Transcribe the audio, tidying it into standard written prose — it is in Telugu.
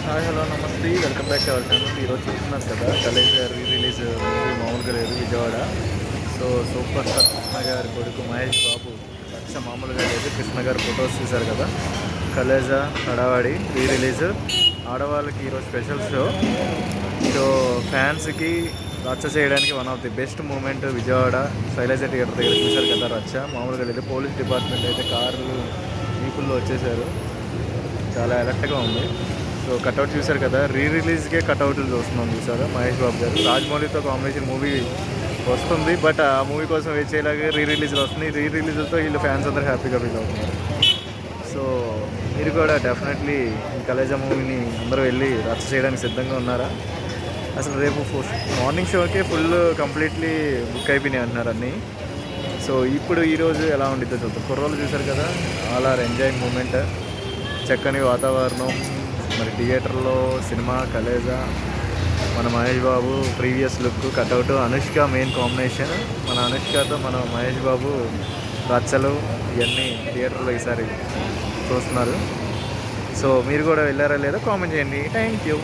హాయ్ హలో నమస్తే welcome back to our channel. ఈరోజు చూస్తున్నారు కదా కలేజా రిలీజ్ మూవీ మామూలుగా లేదు Vijayawada. So super star Krishna గారి కొడుకు మహేష్ బాబు లక్ష మామూలుగా లేదు. కృష్ణ గారి ఫొటోస్ చూశారు కదా. కలేజా హడావాడి రిలీజ్ ఆడవాళ్ళకి ఈరోజు స్పెషల్ షో. సో ఫ్యాన్స్కి రచ్చ చేయడానికి one of the best moment Vijayawada Sailaja theatre దగ్గర చూశారు కదా. రచ్చ మామూలుగా లేదు. పోలీస్ డిపార్ట్మెంట్ అయితే కార్లు వీపుల్లో వచ్చేసారు. చాలా అలర్ట్గా ఉంది. సో కట్అవుట్ చూశారు కదా. రిలీజ్కే కట్అవుట్లు చూస్తున్నాం చూసారా. మహేష్ బాబు గారు రాజమౌళితో కాంబినేషన్ మూవీ వస్తుంది, బట్ ఆ మూవీ కోసం వెయిట్ చేయలేక రిలీజ్లు వస్తున్నాయి. రిలీజ్లతో వీళ్ళు ఫ్యాన్స్ అందరూ హ్యాపీగా ఫీల్ అవుతున్నారు. సో మీరు కూడా డెఫినెట్లీ ఈ కలేజా మూవీని అందరూ వెళ్ళి రచ్చ చేయడానికి సిద్ధంగా ఉన్నారా? అసలు రేపు మార్నింగ్ షోకే ఫుల్ కంప్లీట్లీ బుక్ అయిపోయినాయి అంటున్నారు అన్నీ. సో ఇప్పుడు ఈరోజు ఎలా ఉండిద్దో చూద్దాం. కుర్రోళ్ళు చూశారు కదా, ఆల్ ఆర్ ఎంజాయింగ్ మూమెంట్. చక్కని వాతావరణం, మరి థియేటర్లో సినిమా కలేజా, మన Mahesh Babu previous look cutout, Anushka main combination. మన అనుష్కతో మన మహేష్ బాబు రచ్చలు ఇవన్నీ థియేటర్లో ఈసారి చూస్తున్నారు. సో మీరు కూడా వెళ్ళారా లేదో కామెంట్ చేయండి. Thank you.